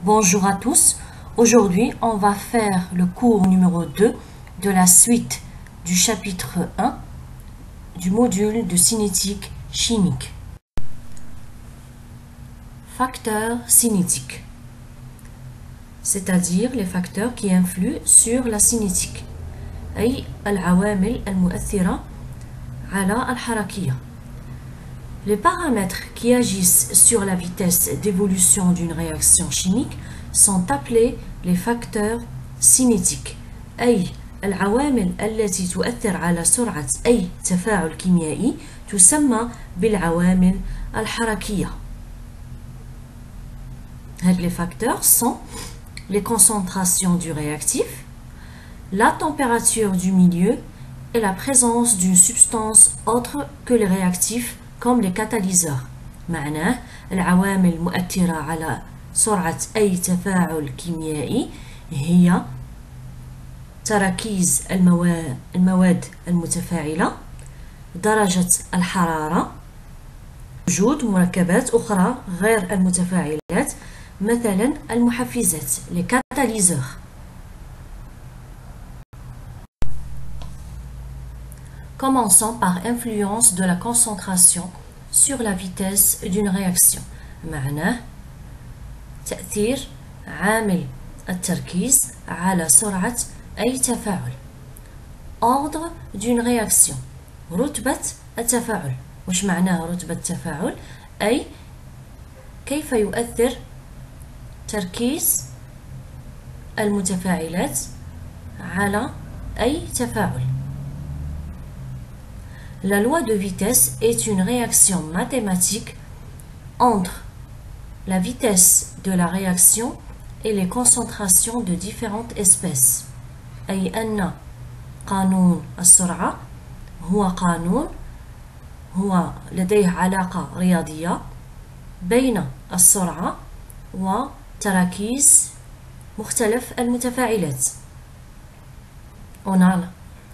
Bonjour à tous. Aujourd'hui, on va faire le cours numéro 2 de la suite du chapitre 1 du module de cinétique chimique. Facteurs cinétiques, c'est-à-dire les facteurs qui influent sur la cinétique. أي العوامل المؤثرة على الحركية. Les paramètres qui agissent sur la vitesse d'évolution d'une réaction chimique sont appelés les facteurs cinétiques. أي العوامل التي تؤثر على سرعة أي تفاعل كيميائي تسمى بالعوامل الحركية. Les facteurs sont les concentrations du réactif, la température du milieu et la présence d'une substance autre que les réactifs comme les catalyseurs. معناه العوامل المؤثرة على سرعة أي تفاعل كيميائي هي تراكيز المواد المتفاعلة، درجة الحرارة، وجود مركبات أخرى غير المتفاعلات مثلا المحفزات les catalyseurs. Commençons par influence de la concentration sur la vitesse d'une réaction. معناه تأثير عامل التركيز على سرعة أي تفاعل. Ordre d'une réaction. رتبة التفاعل. وش معناه رتبة التفاعل؟ أي كيف يؤثر تركيز المتفاعلات على أي تفاعل. La loi de vitesse est une réaction mathématique entre la vitesse de la réaction et les concentrations de différentes espèces. أي أن قانون السرعة هو قانون هو لديه علاقة رياضية بين السرعة وتراكيز مختلف المتفاعلات. On a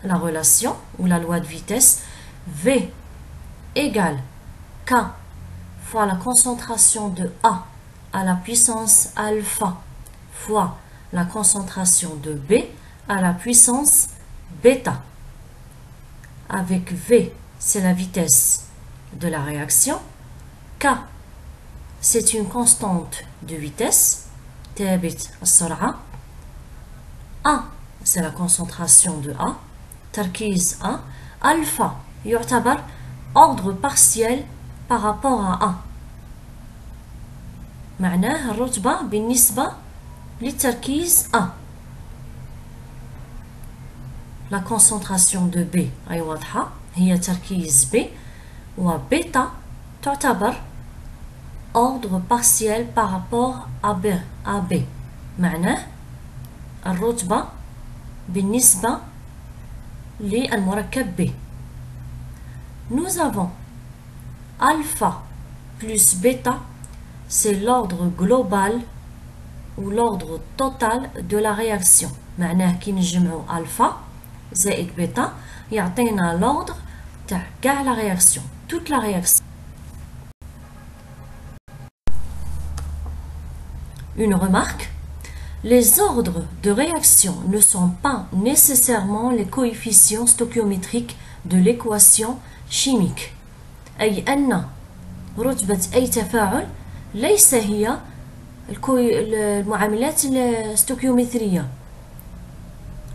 la relation ou la loi de vitesse V égale K fois la concentration de A à la puissance alpha fois la concentration de B à la puissance bêta. Avec V, c'est la vitesse de la réaction. K, c'est une constante de vitesse. ثابت السرعة. A, c'est la concentration de A. تركيز A. Alpha يعتبر ordre partiel par rapport à A. معناه الرتبة بالنسبة للتركيز A. La concentration de B أي واضحة هي تركيز B وبيتا تعتبر ordre partiel par rapport à B. معناه الرتبة بالنسبة للمركب B. Nous avons alpha plus bêta, c'est l'ordre global ou l'ordre total de la réaction. معناه كي نجمعوا alpha زائد bêta يعطينا l'ordre تاع كاع la réaction, toute la réaction. Une remarque: les ordres de réaction ne sont pas nécessairement les coefficients stoichiométriques de l'équation chimique. أي أن رتبة أي تفاعل ليس هي المعاملات الستوكيومترية.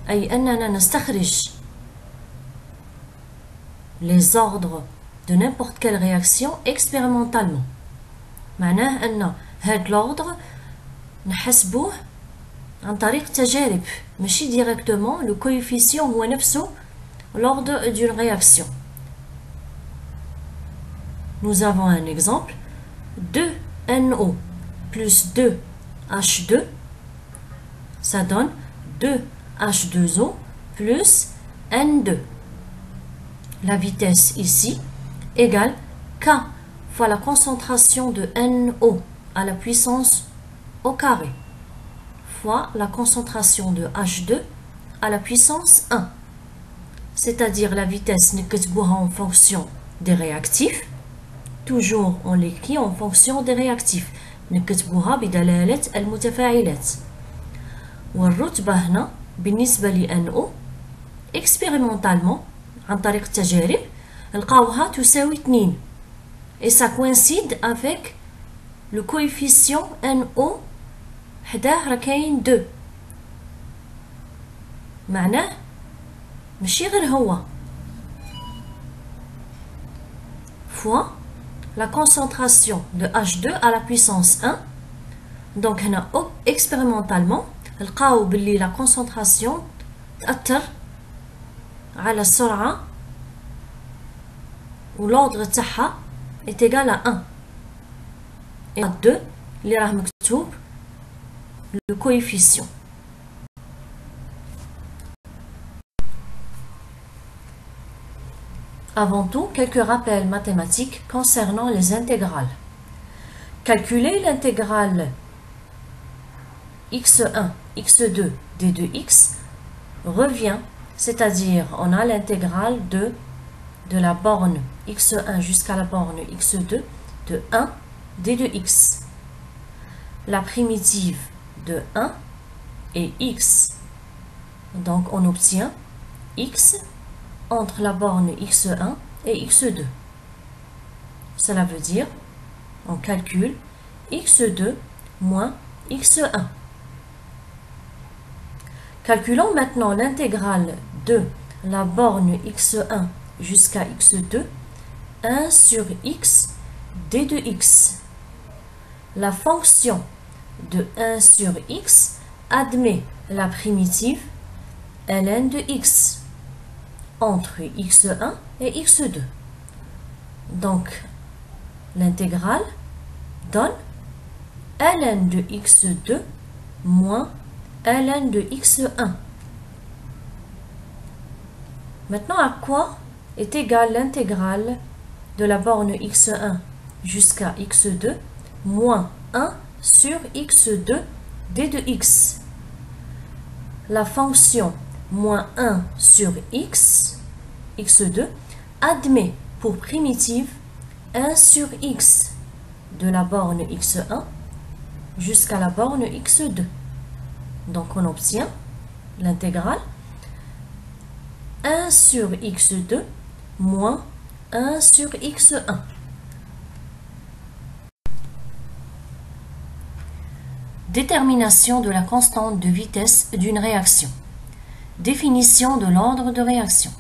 أي أننا نستخرج les ordres de n'importe quelle réaction expérimentalement. معناه أن هاد l'ordre نحسبوه عن طريق تجارب ماشي directement le coefficient هو نفسه l'ordre d'une réaction. Nous avons un exemple: 2NO plus 2H2, ça donne 2H2O plus N2. La vitesse ici égale K fois la concentration de NO à la puissance au carré fois la concentration de H2 à la puissance 1. C'est-à-dire la vitesse نكتبوها en fonction des réactifs. Toujours on l'écrit en fonction des réactifs. نكتبوها بدلالة المتفاعلات. والرتبة هنا بالنسبة ل NO expérimentalement عن طريق التجارب لقاوها تساوي 2 et ça coïncide avec le coefficient NO حداه راه كاين 2 معناه ماشي غير هو fois la concentration de H2 à la puissance 1. Donc هنا expérimentalement لقاو باللي la concentration تأثر على السرعة و l'ordre تاعها est égal à 1 et 2 اللي راه مكتوب le coefficient. Avant tout, quelques rappels mathématiques concernant les intégrales. Calculer l'intégrale x1, x2, d2x revient, c'est-à-dire on a l'intégrale de la borne x1 jusqu'à la borne x2 de 1 d2x. La primitive de 1 est x. Donc on obtient x entre la borne x1 et x2. Cela veut dire, on calcule x2 moins x1. Calculons maintenant l'intégrale de la borne x1 jusqu'à x2, 1 sur x d2x. La fonction de 1 sur x admet la primitive ln de x entre x1 et x2. Donc, l'intégrale donne ln de x2 moins ln de x1. Maintenant, à quoi est égale l'intégrale de la borne x1 jusqu'à x2 moins 1 sur x2 d de x? La fonction moins 1 sur x, x2, admet pour primitive 1 sur x de la borne x1 jusqu'à la borne x2. Donc on obtient l'intégrale 1 sur x2 moins 1 sur x1. Détermination de la constante de vitesse d'une réaction. Définition de l'ordre de réaction.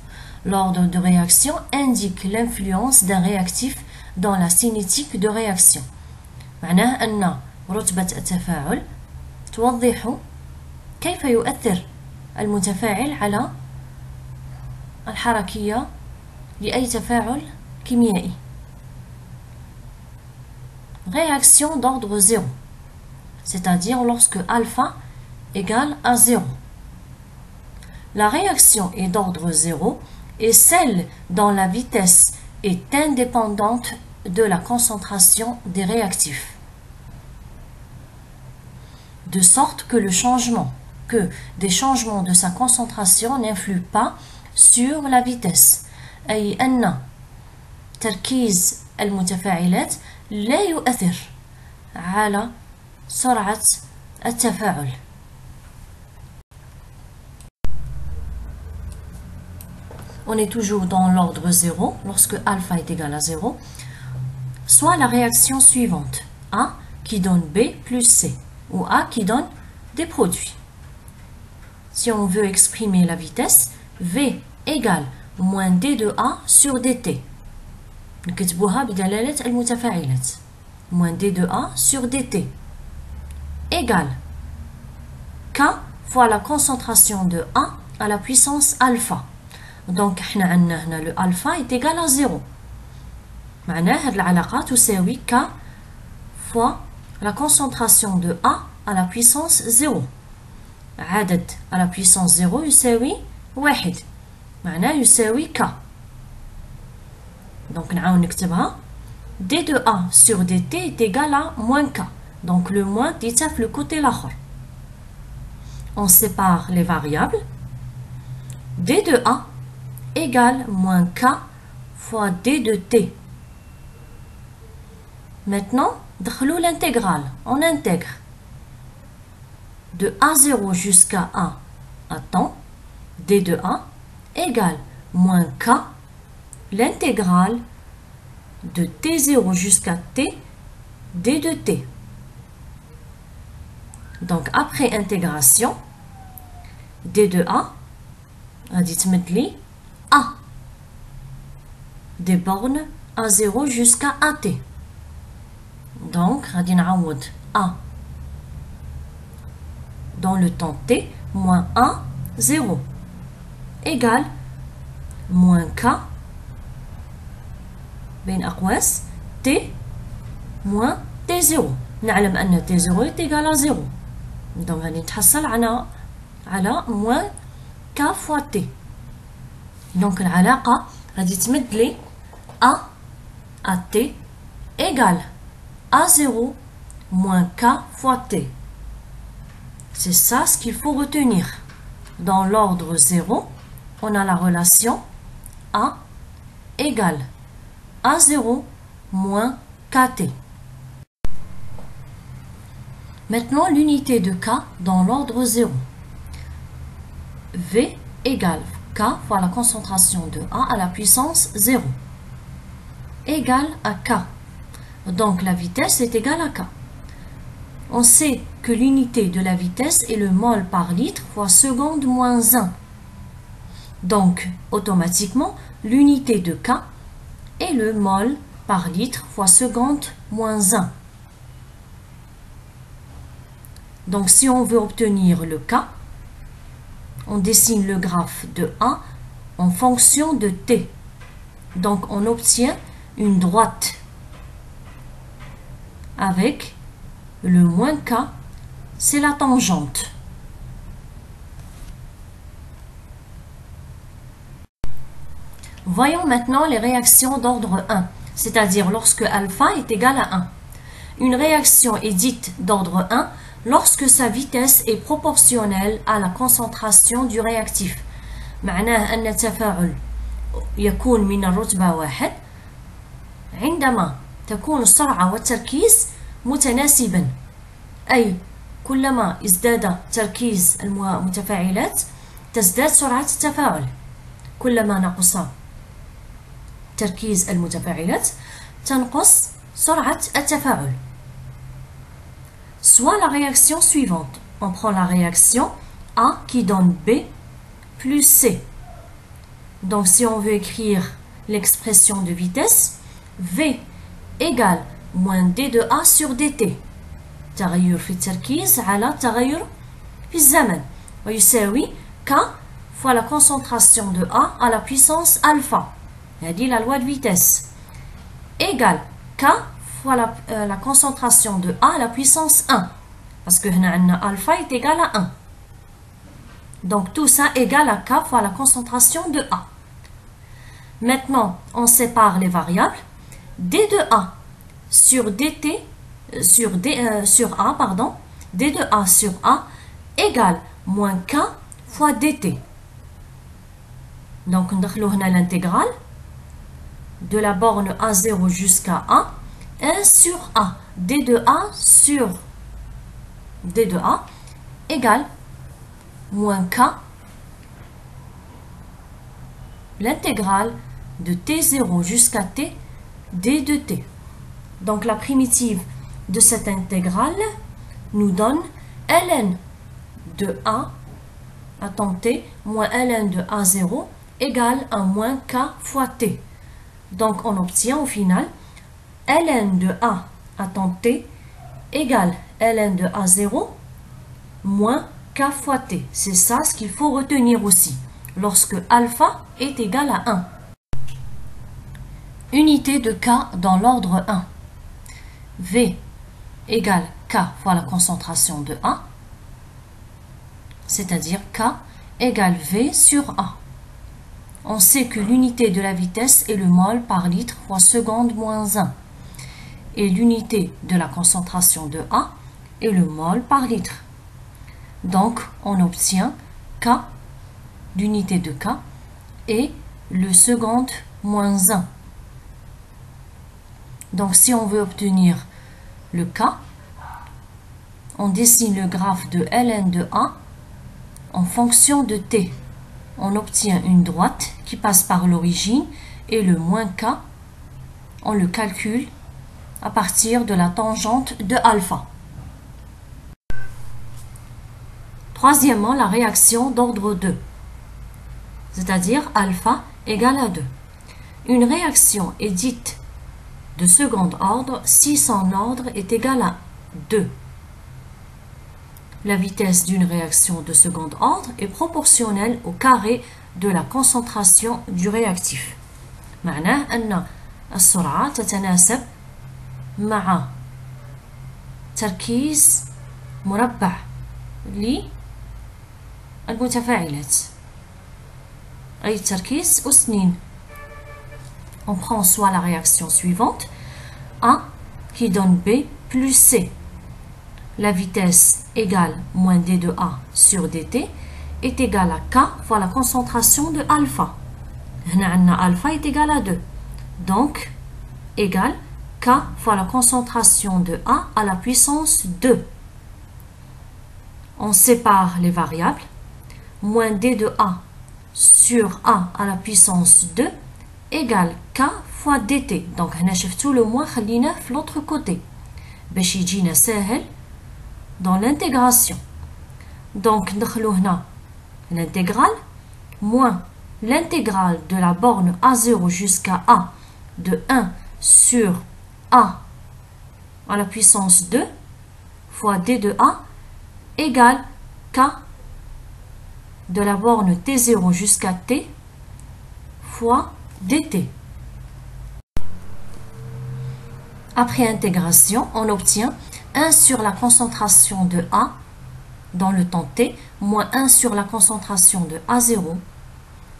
L'ordre de réaction indique l'influence d'un réactif dans la cinétique de réaction. معناه أن رتبة التفاعل توضح كيف يؤثر المتفاعل على الحركية لأي تفاعل كيميائي. Réaction d'ordre 0, c'est-à-dire lorsque alpha égale à 0. La réaction est d'ordre 0 et celle dont la vitesse est indépendante de la concentration des réactifs. De sorte que des changements de sa concentration n'influent pas sur la vitesse. أي أن تركيز المتفاعلات لا يؤثر على سرعة التفاعل. On est toujours dans l'ordre 0 lorsque alpha est égal à 0. Soit la réaction suivante, A qui donne B plus C, ou A qui donne des produits. Si on veut exprimer la vitesse, V égale moins D de A sur dt. نكتبوها بدلالة المتفاعلات. Moins D de A sur dt égale K fois la concentration de A à la puissance alpha. Donc احنا عندنا هنا le alpha est égal à 0. معناه هاد العلاقة تساوي K fois la concentration de A à la puissance 0. عدد à la puissance 0 يساوي 1. معناه يساوي K. Donc نعاود نكتبها D de A sur dt est égal à moins K. Donc le moins يتف le côté l'autre. On sépare les variables. D de A égale moins K fois D de T. Maintenant, دخلوا l'intégrale, on intègre de A0 jusqu'à A à temps, D de A égale moins K, l'intégrale de T0 jusqu'à T, D de T. Donc après intégration, D de A, غادي تمد لي A des bornes A0 jusqu'à AT. Donc غادي نعوض A dans le temps T moins A 0 égale moins K بين أقواس T moins T0. نعلم أن T0 est égal à 0. Donc غادي نتحصل على moins K fois T. Donc العلاقة غادي تمد لي A à T égale A0 moins K fois T. C'est ça ce qu'il faut retenir. Dans l'ordre 0, on a la relation A égale A0 moins KT. Maintenant, l'unité de K dans l'ordre 0. V égale K fois la concentration de A à la puissance 0 égale à K. Donc la vitesse est égale à K. On sait que l'unité de la vitesse est le mol par litre fois seconde moins 1. Donc automatiquement, l'unité de K est le mol par litre fois seconde moins 1. Donc si on veut obtenir le K, on dessine le graphe de A en fonction de T. Donc on obtient une droite avec le moins K, c'est la tangente. Voyons maintenant les réactions d'ordre 1, c'est-à-dire lorsque alpha est égal à 1. Une réaction est dite d'ordre 1 lorsque sa vitesse est proportionnelle à la concentration du réactif. معناه أن التفاعل يكون من الرتبة 1 عندما تكون السرعة والتركيز متناسبا، أي كلما ازداد تركيز المتفاعلات تزداد سرعة التفاعل، كلما نقص تركيز المتفاعلات تنقص سرعة التفاعل. Soit la réaction suivante, on prend la réaction A qui donne B plus C. Donc si on veut écrire l'expression de vitesse, V égale moins D de A sur dt. تغير في التركيز على تغير في الزمن ويساوي K fois la concentration de A à la puissance alpha. هذه la loi de vitesse. Égale K fois la concentration de A à la puissance 1. Parce que alpha est égal à 1. Donc tout ça égale à K fois la concentration de A. Maintenant, on sépare les variables. D de A sur dt sur A, pardon, D de A sur A égale moins K fois dt. Donc, on a l'intégrale de la borne A0 jusqu'à A, 1 sur A. D de A sur D de A égale moins K, l'intégrale de T0 jusqu'à T, D de T. Donc la primitive de cette intégrale nous donne ln de A à temps T moins ln de A0 égale à moins K fois T. Donc on obtient au final ln de A à temps T égale ln de A0 moins K fois T. C'est ça ce qu'il faut retenir aussi lorsque alpha est égal à 1. Unité de K dans l'ordre 1. V égale K fois la concentration de A, c'est-à-dire K égale V sur A. On sait que l'unité de la vitesse est le mol par litre fois seconde moins 1. Et l'unité de la concentration de A est le mol par litre. Donc, on obtient K, l'unité de K, et le seconde moins 1. Donc, si on veut obtenir le K, on dessine le graphe de ln de A en fonction de t. On obtient une droite qui passe par l'origine et le moins K, on le calcule à partir de la tangente de alpha. Troisièmement, la réaction d'ordre 2, c'est-à-dire alpha égale à 2. Une réaction est dite de second ordre si son ordre est égal à 2. La vitesse d'une réaction de second ordre est proportionnelle au carré de la concentration du réactif. معناه أن السرعة تتناسب مع تركيز مربع للمتفاعلات أي تركيز أسنين. On prend soit la réaction suivante, A qui donne B plus C. La vitesse égale moins d de A sur dt est égale à K fois la concentration de alpha. Alpha est égal à 2. Donc, égale K fois la concentration de A à la puissance 2. On sépare les variables. Moins d de A sur A à la puissance 2 égale K fois dt. Donc, on a tout le moins خليناه في l'autre côté. باش يجينا ساهل dans l'intégration. Donc, ندخلو هنا l'intégrale moins l'intégrale de la borne A0 jusqu'à A de 1 sur A à la puissance 2 fois d de A égale K de la borne T0 jusqu'à T fois dt. Après intégration, on obtient 1 sur la concentration de A dans le temps T moins 1 sur la concentration de A0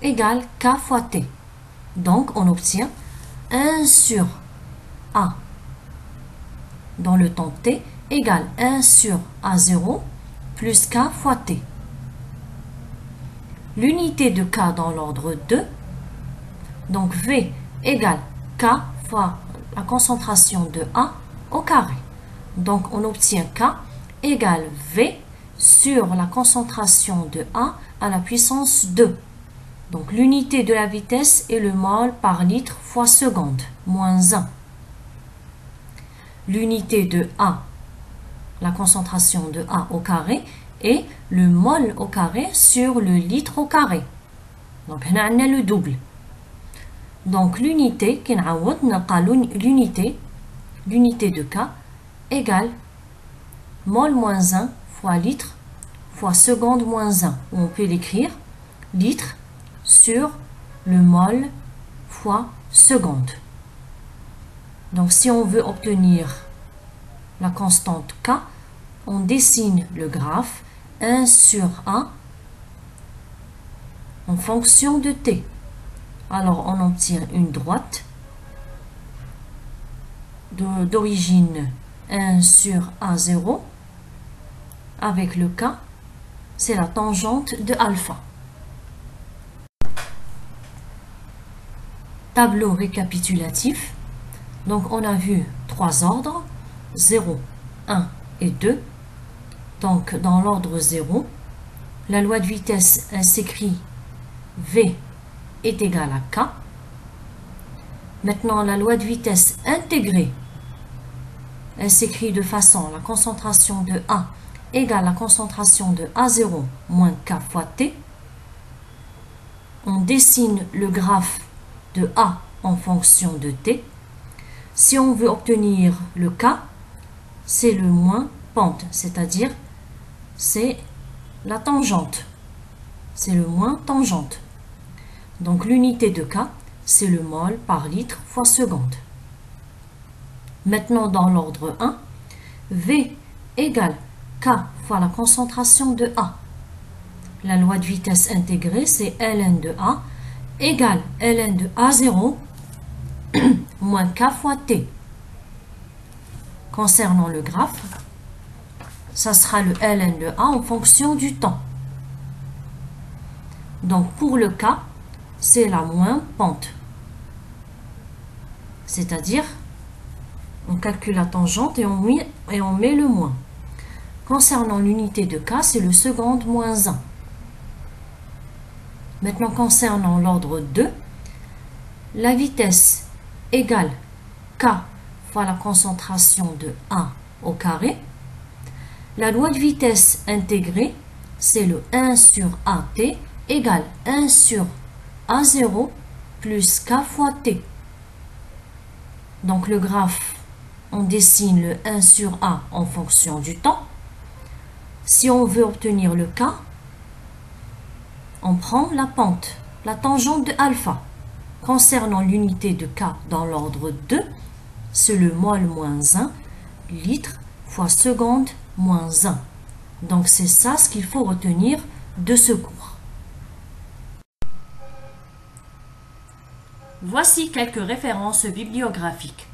égale K fois T. Donc, on obtient 1 sur A dans le temps T égale 1 sur A0 plus K fois T. L'unité de K dans l'ordre 2, donc V égale K fois la concentration de A au carré. Donc, on obtient K égale V sur la concentration de A à la puissance 2. Donc, l'unité de la vitesse est le mol par litre fois seconde, moins 1. L'unité de A, la concentration de A au carré, est le mol au carré sur le litre au carré. Donc, on a le double. Donc, l'unité de K égale mol moins 1 fois litre fois seconde moins 1. On peut l'écrire litre sur le mol fois seconde. Donc, si on veut obtenir la constante K, on dessine le graphe 1 sur A en fonction de T. Alors, on obtient une droite d'origine 1 sur A0 avec le K, c'est la tangente de alpha. Tableau récapitulatif. Donc, on a vu 3 ordres, 0, 1 et 2. Donc, dans l'ordre 0, la loi de vitesse s'écrit V est égale à K. Maintenant, la loi de vitesse intégrée, elle s'écrit de façon la concentration de A égale la concentration de A0 moins K fois T. On dessine le graphe de A en fonction de T. Si on veut obtenir le K, c'est le moins pente, c'est-à-dire c'est la tangente. C'est le moins tangente. Donc l'unité de K, c'est le mol par litre fois seconde. Maintenant, dans l'ordre 1, V égale K fois la concentration de A. La loi de vitesse intégrée, c'est ln de A égale ln de A0 moins K fois T. Concernant le graphe, ça sera le ln de A en fonction du temps. Donc, pour le K, c'est la moins pente. C'est-à-dire, on calcule la tangente et on et on met le moins. Concernant l'unité de K, c'est le seconde moins 1. Maintenant, concernant l'ordre 2, la vitesse égale K fois la concentration de A au carré. La loi de vitesse intégrée, c'est le 1 sur AT égale 1 sur A0 plus K fois T. Donc le graphe, on dessine le 1 sur A en fonction du temps. Si on veut obtenir le K, on prend la pente, la tangente de alpha. Concernant l'unité de K dans l'ordre 2, c'est le mol moins 1, litre fois seconde moins 1. Donc c'est ça ce qu'il faut retenir de ce cours. Voici quelques références bibliographiques.